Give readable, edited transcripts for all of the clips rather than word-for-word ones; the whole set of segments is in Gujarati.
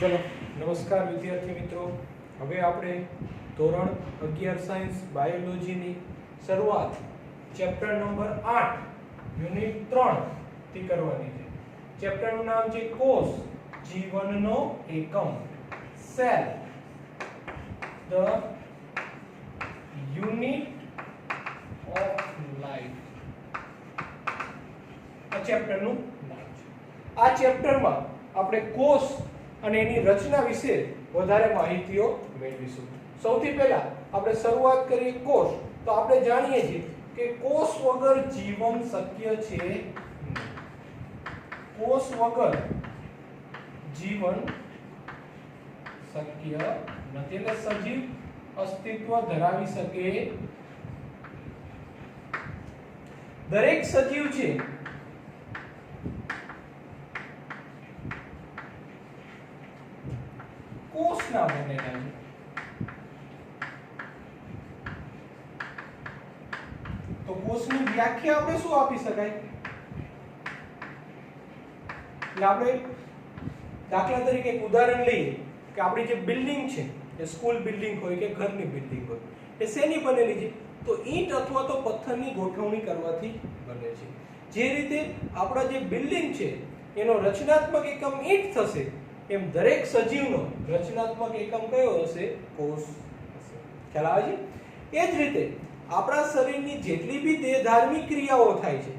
चलो नमस्कार विद्यार्थी मित्रों। હવે આપણે ધોરણ 11 સાયન્સ બાયોલોજીની શરૂઆત ચેપ્ટર નંબર 8 યુનિટ 3 થી કરવાની છે। ચેપ્ટરનું નામ છે કોષ જીવનનો એકમ, cell the unit of life. આ ચેપ્ટરનું નામ છે। આ ચેપ્ટરમાં આપણે કોષ અને એની રચના વિશે વધારે માહિતીઓ મેળવીશું। સૌથી પહેલા આપણે શરૂઆત કરીએ કોષ। તો આપણે જાણીએ છીએ કે કોષ વગર જીવન શક્ય છે નહીં। કોષ વગર જીવન શક્ય નથી, એટલે સજીવ અસ્તિત્વ ધરાવી શકે। દરેક સજીવ છે કોષના બનેલા છે। તો કોષની વ્યાખ્યા આપણે શું આપી શકાય? એટલે આપણે દાખલા તરીકે એક ઉદાહરણ લઈએ કે આપણી જે બિલ્ડિંગ છે, એ સ્કૂલ બિલ્ડિંગ હોય કે ઘરની બિલ્ડિંગ હોય, એ શેની બનેલી છે? તો ઈંટ અથવા તો પથ્થરની ગોઠવણી કરવાથી બને છે। જે રીતે આપણા જે બિલ્ડિંગ છે એનો રચનાત્મક એકમ ઈંટ થશે, એમ દરેક સજીવનો રચનાત્મક એકમ કયો હશે? કોષ હશે। ખ્યાલ આવે છે? એ જ રીતે આપણા શરીરની જેટલી બી દેહધાર્મિક ક્રિયાઓ થાય છે,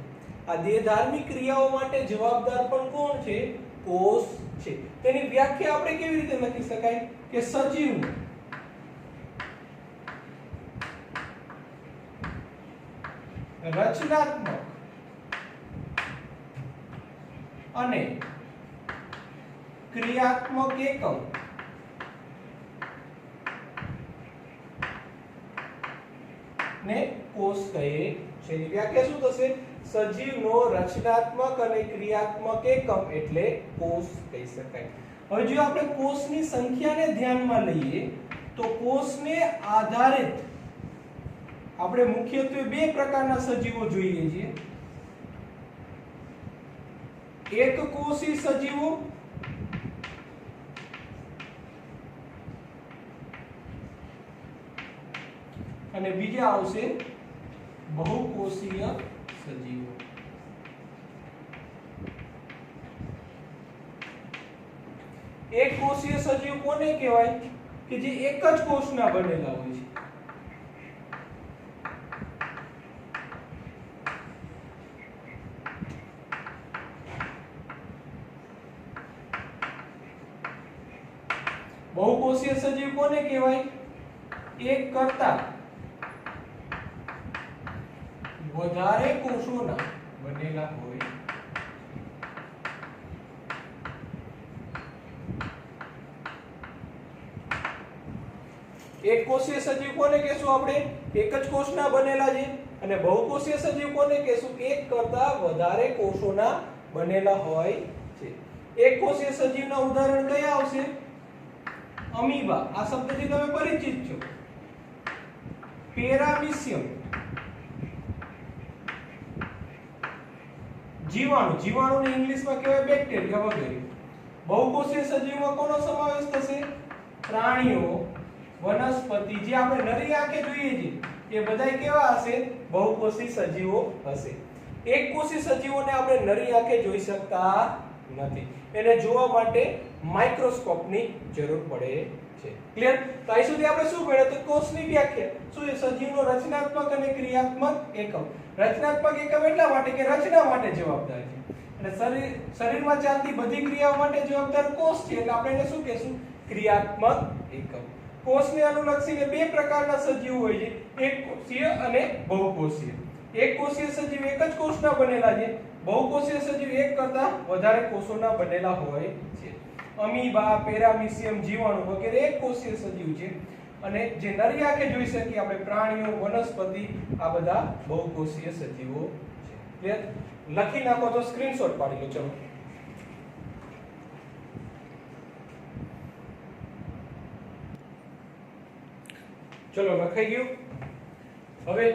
આ દેહધાર્મિક ક્રિયાઓ માટે જવાબદાર પણ કોણ છે? કોષ છે। તેની વ્યાખ્યા આપણે કેવી રીતે લખી શકાય કે સજીવનું રચનાત્મક અને ક્રિયાત્મક એકમ ને કોષ કહે છે। વ્યાખ્યા શું થશે? સજીવનો રચનાત્મક અને ક્રિયાત્મક એકમ એટલે કોષ કહી શકાય। હવે જો આપણે કોષની સંખ્યાને ધ્યાનમાં લઈએ તો કોષને આધારિત આપણે મુખ્યત્વે બે પ્રકારના સજીવો જોઈએ છીએ। એકકોષી સજીવો અને બીજા આવશે બહુકોષીય સજીવો। એક કોષીય સજીવ કોને કહેવાય? કે જે એક જ કોષના બનેલા હોય છે। બહુકોષીય સજીવ કોને કહેવાય? એક કરતા વધારે કોષોના બનેલા હોય। એક કોષીય સજીવ કોને કહેશું આપણે? એક જ કોષના બનેલા છે। અને બહુકોષીય સજીવ કોને કહેશું? એક કરતા વધારે કોષોના બનેલા હોય છે। એક કોષીય સજીવના ઉદાહરણ કયા આવશે? અમીબા, આ શબ્દથી તમે પરિચિત છો। પેરામીશિયમ, જીવાણુ, જીવાણુને ઇંગ્લિશમાં કહેવાય બેક્ટેરિયા વગેરે। બહુકોષીય સજીવમાં કોનો સમાવેશ થશે? પ્રાણીઓ, વનસ્પતિ, જે આપણે નરી આંખે જોઈએ છીએ એ બધાય કેવા હશે? બહુકોષી સજીવો હશે। એકકોષી સજીવોને આપણે નરી આંખે જોઈ શકતા નથી, એને જોવા માટે માઇક્રોસ્કોપની જરૂર પડે છે। ક્લિયર? તો અહીં સુધી આપણે શું ભણ્યા? તો કોષની વ્યાખ્યા શું છે? સજીવનો રચનાત્મક અને ક્રિયાત્મક એકમ। રચનાત્મક એકમ એટલા માટે કે રચના માટે જવાબદાર છે, અને શરીરમાં ચાલતી બધી ક્રિયાઓ માટે જવાબદાર કોષ છે, એટલે આપણે એને શું કહેશું? ક્રિયાત્મક એકમ। કોષને અનુલક્ષીને બે પ્રકારના સજીવ હોય છે, એકકોષીય અને બહુકોષીય। એકકોષીય સજીવ એક જ કોષના બનેલા છે, બહુકોષીય સજીવ એક કરતા વધારે કોષોના બનેલા હોય છે। અમીબા, પેરામીશિયમ, જીવાણુ વગેરે એકકોષીય સજીવ છે, અને જે નરી આંખે જોઈ શકીએ આપણે પ્રાણીઓ, વનસ્પતિ, આ બધા બહુકોષીય સજીવો છે। ક્લિયર? લખી નાખો તો સ્ક્રીનશોટ પાડી લો। ચલો ચલો લખાઈ ગયું। હવે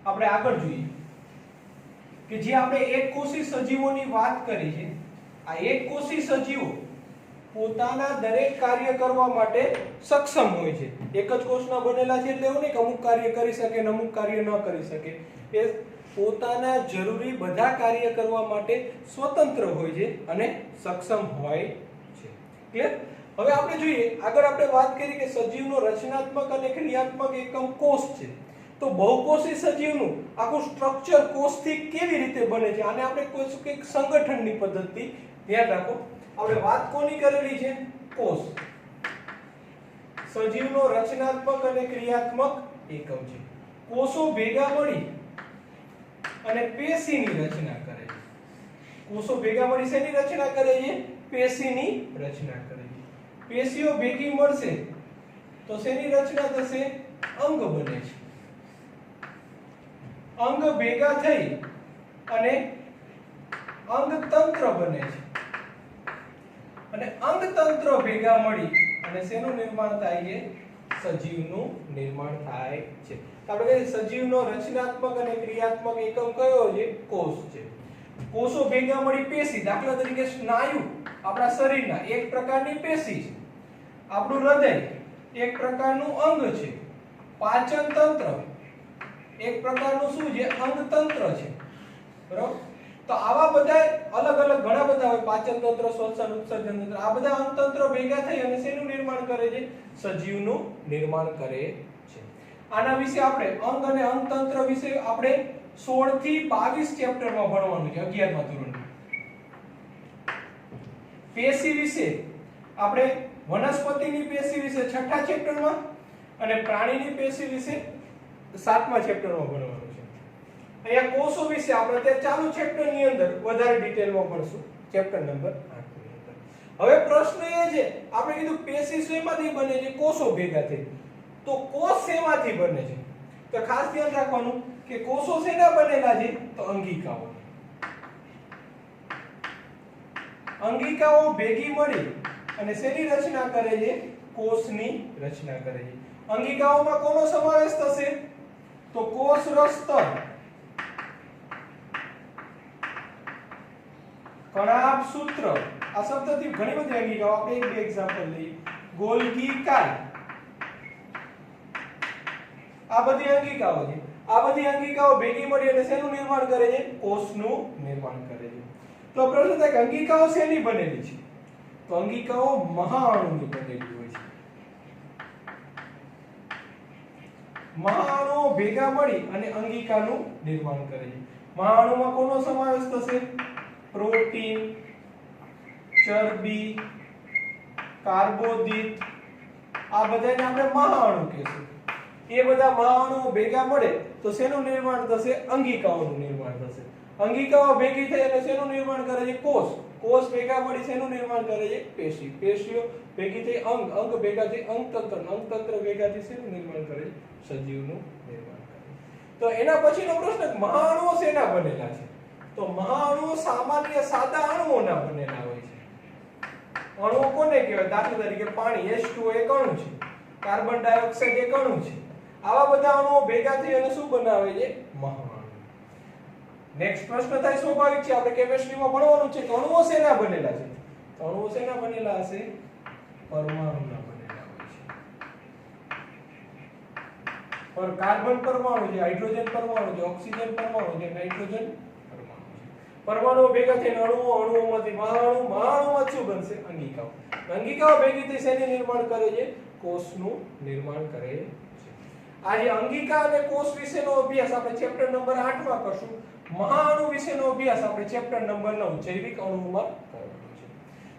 આપણે આગળ જોઈએ કે જે આપણે એકકોષી સજીવોની વાત કરી છે, આ એકકોષી સજીવો પોતાના દરેક કાર્ય કરવા માટે સક્ષમ હોય છે. એક જ કોષના બનેલા છે એટલે એવું નહીં કે અમુક કાર્ય કરી શકે અને અમુક કાર્ય ન કરી શકે. એ પોતાના જરૂરી બધા કાર્ય કરવા માટે સ્વતંત્ર હોય છે અને સક્ષમ હોય છે. ક્લિયર? હવે આપણે જોઈએ આગળ આપણે વાત કરી કે સજીવનો રચનાત્મક અને ક્રિયાત્મક એકમ કોષ છે. તો બહુકોષી સજીવનું આખું સ્ટ્રક્ચર કોષથી કેવી રીતે બને છે આને આપણે કહીશું કે સંગઠનની પદ્ધતિ. ધ્યાન રાખો આપણે વાત કોની કરેલી છે? કોષ. સજીવનો રચનાત્મક અને ક્રિયાત્મક એકમ છે. કોષો ભેગા મળી અને પેશીની રચના કરે છે. કોષો ભેગા મળી શેની રચના કરે છે? પેશીની રચના કરે છે. પેશીઓ ભેગી મળશે તો શેની રચના થશે? અંગ બને છે. અંગ ભેગા થઈ અને અંગતંત્ર બને છે. અને અંગતંત્ર ભેગા મળી અને શેનું નિર્માણ થાય છે? સજીવનું નિર્માણ થાય છે. આપણે કહીએ સજીવનો રચનાત્મક અને ક્રિયાત્મક એકમ કયો છે? કોષ છે. કોષો ભેગા મળી પેશી. દાખલા તરીકે સ્નાયુ આપણા શરીરના એક પ્રકારની પેશી છે. આપણું હૃદય એક પ્રકારનું અંગ છે. પાચન તંત્ર એક પ્રકારનું શું છે? અંગતંત્ર છે. બરાબર? તો આવા બધા અલગ અલગ ઘણા બધા હોય. પાચન તંત્ર, શ્વસન, ઉત્સર્જન તંત્ર, આ બધા અંગતંત્રો ભેગા થઈ અને શેનું નિર્માણ કરે છે? સજીવનું નિર્માણ કરે છે. આના વિશે આપણે અંગ અને અંગતંત્ર વિશે આપણે 16 થી 22 ચેપ્ટરમાં ભણવાનું છે 11મા ધોરણમાં. પેશી વિશે આપણે વનસ્પતિની પેશી વિશે 6થા ચેપ્ટરમાં અને પ્રાણીની પેશી વિશે 7મા ચેપ્ટરમાં ભણવાનું છે. અહીંયા કોષો વિશે આપણે તે ચાલુ ચેપ્ટરની અંદર વધારે ડિટેલમાં ભણશું ચેપ્ટર નંબર 8 ની અંદર. હવે પ્રશ્ન એ છે આપણે કીધું પેશી શેમાંથી બને છે? કોષો ભેગા થઈ. તો કોષ શેમાંથી બને છે? તો ખાસ ધ્યાન રાખવાનું કે કોષો શેના બનેલા છે? તો અંગિકાઓ. અંગિકાઓ ભેગી મળી અને શેની રચના કરે છે? કોષની રચના કરે છે. અંગિકાઓમાં કોનો સમાવેશ થશે? તો કોષ રસ્તર, કણાભ સૂત્ર, આ શબ્દથી ઘણી બધી અંગિકાઓ આપણે એક બે એક્ઝામ્પલ લઈએ. ગોલ્ગી કાય, આ બધી અંગિકાઓ છે. આ બધી અંગિકાઓ ભેગી મળી અને શેનું નિર્માણ કરે છે? કોષનું નિર્માણ કરે છે. તો પ્રશ્ન થાય કે અંગિકાઓ શેની બનેલી છે? તો અંગિકાઓ મહાઅણુની બનેલી હોય છે. મહાઅણુઓ ભેગા મળી અને અંગિકાનું નિર્માણ કરે છે. મહાઅણુમાં કોનો સમાવેશ થશે? પ્રોટીન, ચરબી, કાર્બોદિત, આ બધાને આપણે મહાઅણુ કહીશું. એ બધા મહાઅણુઓ ભેગા મળે તો શેનું નિર્માણ થશે? અંગિકાઓનું નિર્માણ થશે. અંગિકાઓ ભેગી થઈ અને શેનું નિર્માણ કરે છે? કોષ. કોષ ભેગા મળી શેનું નિર્માણ કરે છે? પેશી. પેશીઓ ભેગી થઈ અંગ, અંગ ભેગા થઈ અંગતંત્ર, અંગતંત્ર ભેગા થઈ શેનું નિર્માણ કરે છે? સજીવનું નિર્માણ કરે. તો એના પછીનો પ્રશ્ન મહાઅણુઓ શેના બનેલા છે? તો મહાઅણુઓ સામાન્ય સાદા અણુઓના બનેલા હોય છે. અણુઓ કોને કહેવાય? દાખલા તરીકે પાણી H2O એક અણુ છે. કાર્બન ડાયોક્સાઇડ એક અણુ છે. આવા બધા અણુઓ ભેગા થઈ અને શું બનાવે છે? મહાઅણુ. નેક્સ્ટ પ્રશ્ન થાય સ્વાભાવિક છે આપણે કેમિસ્ટ્રીમાં ભણવાનું છે કે અણુઓ શેના બનેલા છે? તો અણુઓ શેના બનેલા હશે? પરમાણુના બનેલા હોય છે. પર કાર્બન પરમાણુ છે, હાઇડ્રોજન પરમાણુ છે, ઓક્સિજન પરમાણુ છે, નાઇટ્રોજન પરમાણુ છે. પરમાણુઓ ભેગા થઈને અણુઓ, અણુઓમાંથી મહાઅણુ, મહાઅણુમાં શું બનશે? અંગિકાઓ. અંગિકાઓ ભેગી થઈ શેનું નિર્માણ કરે છે? કોષનું નિર્માણ કરે છે. આજે અંગિકા અને કોષ વિશેનો અભ્યાસ આપણે ચેપ્ટર નંબર 8 માં કરશું. મહાઅણુ વિશેનો અભ્યાસ આપણે ચેપ્ટર નંબર 9 જૈવિક અણુઓમાં કરવાનો છે.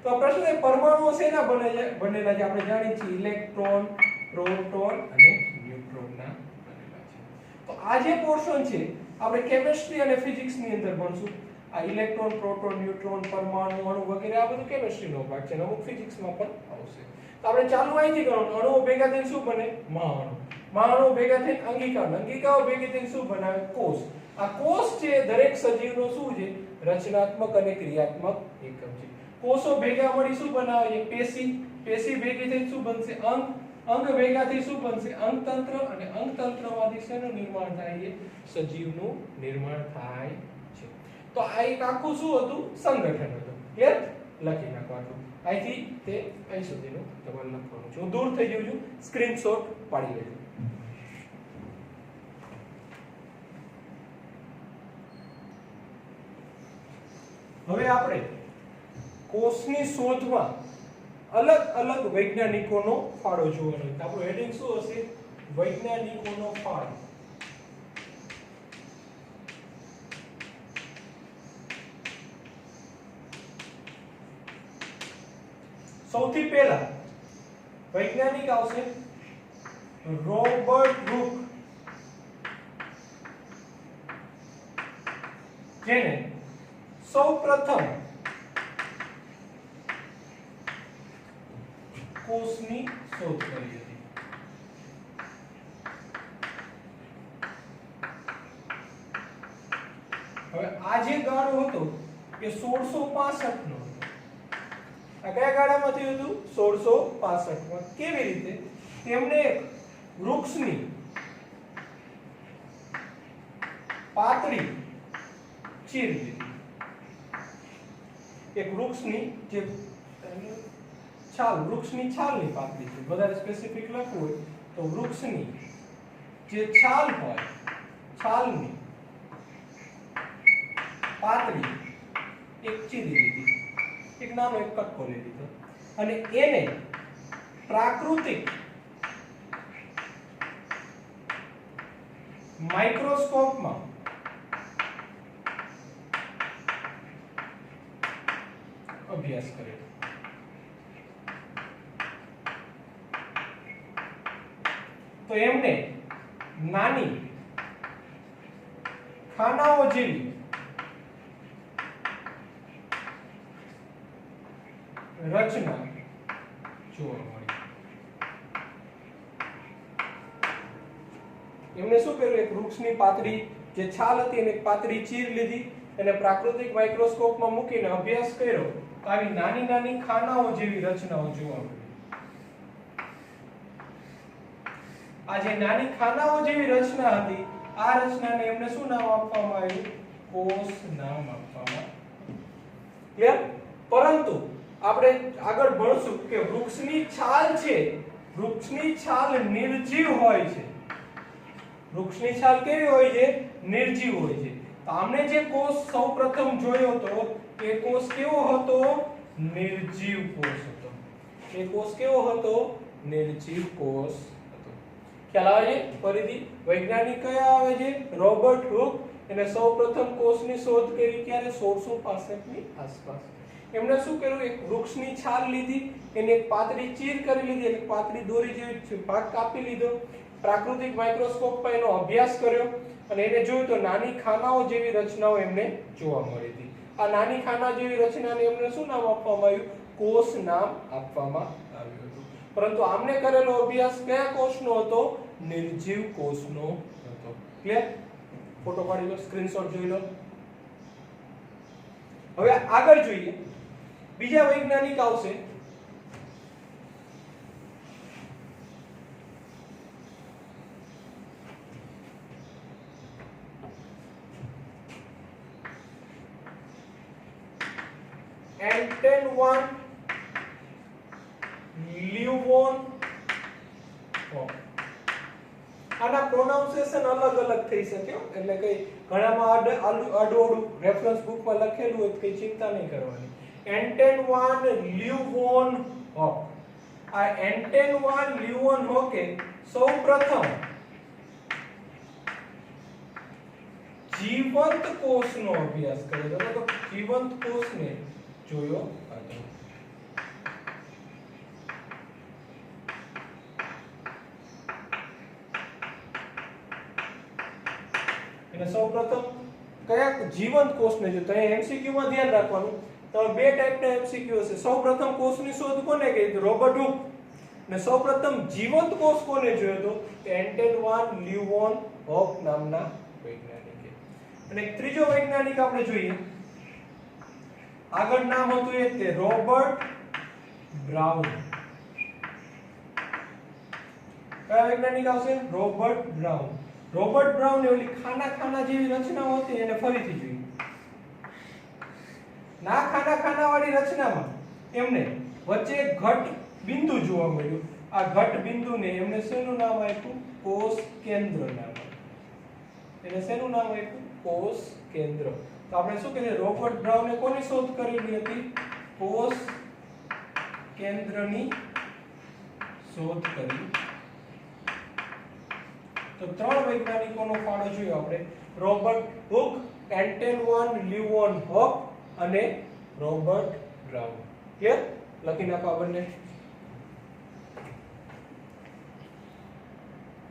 તો પ્રશ્ન એ પરમાણુઓ શેના બનેલા છે? આપણે જાણીએ છીએ ઇલેક્ટ્રોન, પ્રોટોન અને ન્યુટ્રોનના બનેલા છે. તો આ જે પોર્શન છે આપણે કેમિસ્ટ્રી અને ફિઝિક્સ ની અંદર ભણશું. આ ઇલેક્ટ્રોન, પ્રોટોન, ન્યુટ્રોન, પરમાણુ, અણુ વગેરે આ બધું કેમિસ્ટ્રીનો ભાગ છે. અમુક ફિઝિક્સમાં પણ આવશે. તો આપણે ચાલુ અહીંથી કરવાનું. અણુઓ ભેગા થઈને શું બને? મહાઅણુ. મહાઅણુ ભેગા થઈને અંગિકા, અંગિકાઓ ભેગી થઈને શું બનાવે? કોષ. આ કોષ છે દરેક સજીવનો શું છે? રચનાત્મક અને ક્રિયાત્મક એકમ છે. કોષો ભેગા મળી શું બનાવે છે? પેશી. પેશી ભેગી થઈ શું બનશે? અંગ. અંગ ભેગા થઈ શું બનશે? અંગતંત્ર. અને અંગતંત્રમાંથી શેનું નિર્માણ થાય છે? સજીવનું નિર્માણ થાય છે. તો આ એક આખું શું હતું? સંગઠન હતું. ક્લિયર? લખી નાખો. આટલું અહીંથી તે અહીં સુધીનું તમારે લખવાનું છે. હું દૂર થઈ જઉં છું, સ્ક્રીનશોટ પાડી લેજો. હવે આપણે કોષની શોધમાં અલગ અલગ વૈજ્ઞાનિકોનો ફાળો જોવાનો છે. આપણું હેડિંગ શું હશે? વૈજ્ઞાનિકોનો ફાળો. સૌથી પહેલા વૈજ્ઞાનિક આવશે રોબર્ટ હુક, જેને સૌપ્રથમ કોષની શોધ કરી હતી. હવે આ જે ગાળો હતો એ 1665 નો હતો. આ કયા ગાળામાં થયું હતું? 1665 માં. કેવી રીતે? તેમને એક વૃક્ષની પાતળી ચીર લીધી. એક વૃક્ષની જે છાલ, વૃક્ષની છાલની પાતળી છે. વધારે સ્પેસિફિક લખવું હોય તો વૃક્ષની જે છાલ હોય, છાલની પાતળી એક ચીરી લીધી, એક નાનો એક કટકો લઈ લીધો અને એને પ્રાકૃતિક માઇક્રોસ્કોપમાં અભ્યાસ કર્યો. તો એમને નાની ખાનાઓ જેવી રચના જોવા મળી. એમને શું કર્યું? એક વૃક્ષની પાતળી જે છાલ હતી એને પાતળી ચીર લીધી, એને પ્રાકૃતિક માઇક્રોસ્કોપમાં મૂકીને અભ્યાસ કર્યો. આવી નાની નાની ખાનાઓ જેવી રચનાઓ જોવા મળી. આ જે નાની ખાનાઓ જેવી રચના હતી, આ રચનાને એમને શું નામ આપવામાં આવ્યું? કોષ નામ આપવામાં આવ્યું. ક્લિયર? પરંતુ આપણે આગળ ભણશું કે વૃક્ષની છાલ છે, વૃક્ષની છાલ નિર્જીવ હોય છે. વૃક્ષની છાલ કેવી હોય છે? નિર્જીવ હોય છે. તો આમને જે કોષ સૌપ્રથમ જોયો હતો એ કોષ કેવો હતો? નિર્જીવ કોષ હતો. એ કોષ કેવો હતો? નિર્જીવ કોષ હતો. ખ્યાલ આવે છે? ફરીથી વૈજ્ઞાનિક કયા આવે છે? Robert Hooke. એને સૌપ્રથમ કોષની શોધ કરી ક્યારે? 1665 ની આસપાસ. એમણે શું કર્યું? એક વૃક્ષની છાલ લીધી, એને એક પાતળી ચીર કરી લીધી, એક પાતળી દોરી જેવી ભાગ કાપી લીધો, પ્રાકૃતિક માઇક્રોસ્કોપ પર એનો અભ્યાસ કર્યો અને એને જોયું તો નાની ખાનાઓ જેવી રચનાઓ એમને જોવા મળી હતી. આ નાની ખાના જેવી રચનાને એમને શું નામ આપવામાં આવ્યું? કોષ નામ આપવામાં આવ્યું હતું. પરંતુ આમને કરેલો અભ્યાસ કયા કોષનો હતો? નિર્જીવ કોષનો હતો. ક્લિયર? ફોટો પાડી લો, સ્ક્રીનશોટ જોઈ લો. હવે આગળ જોઈએ. બીજા વૈજ્ઞાનિક આવશે એન્ટન વાન લ્યુવોનહોફ. આના પ્રોનાઉન્સિએશન અલગ અલગ થઈ શકે, એટલે કઈ ઘણામાં આડું રેફરન્સ બુકમાં લખેલું હોય કઈ ચિંતા નહીં કરવાની. Anton van લ્યુવોનહોફ. આ એન્ટન વાન લ્યુવોનહોફે સૌપ્રથમ જીવંત કોષનો અભ્યાસ કર્યો હતો. તો જીવંત કોષને જોયો હતો. અને સૌપ્રથમ કયા જીવંત કોષને જોયો? તો અહીં MCQ માં ધ્યાન રાખવાનું. તો બે ટાઈપના MCQ હશે. સૌપ્રથમ કોષની શોધ કોને કરી? Robert Hooke. અને સૌપ્રથમ જીવંત કોષ કોને જોયો હતો? એન્ટન વાન લ્યુવોનહોફ નામના વૈજ્ઞાનિકે. અને એક ત્રીજો વૈજ્ઞાનિક આપણે જોઈએ. આગળ નામ હતું એ તે રોબર્ટ બ્રાઉન. કયા વૈજ્ઞાનિક આવશે? Robert Brown. રોબર્ટ બ્રાઉન એ ઓલી ખાના ખાના જેવી રચનાઓ હતી એને ફરીથી જોઈ. ના ખાના ખાના વાળી રચનામાં એમને વચ્ચે એક ઘટ બિંદુ જોવા મળ્યું. આ ઘટ બિંદુને એમને શેનું નામ આપ્યું? કોષ કેન્દ્ર નામ આપ્યું. એને શેનું નામ આપ્યું? કોષ કેન્દ્ર. તો આપણે શું કહીએ? રોબર્ટ બ્રાઉને કોની શોધ કરેલી હતી? કોષ કેન્દ્રની શોધ કરી. તો ત્રણ વૈજ્ઞાનિકોનો ફાળો જોયો આપણે. રોબર્ટ હુક, એન્ટોન લ્યુવનહોફ અને રોબર્ટ બ્રાઉન. ક્લિયર? લખી નાખો આ બંને.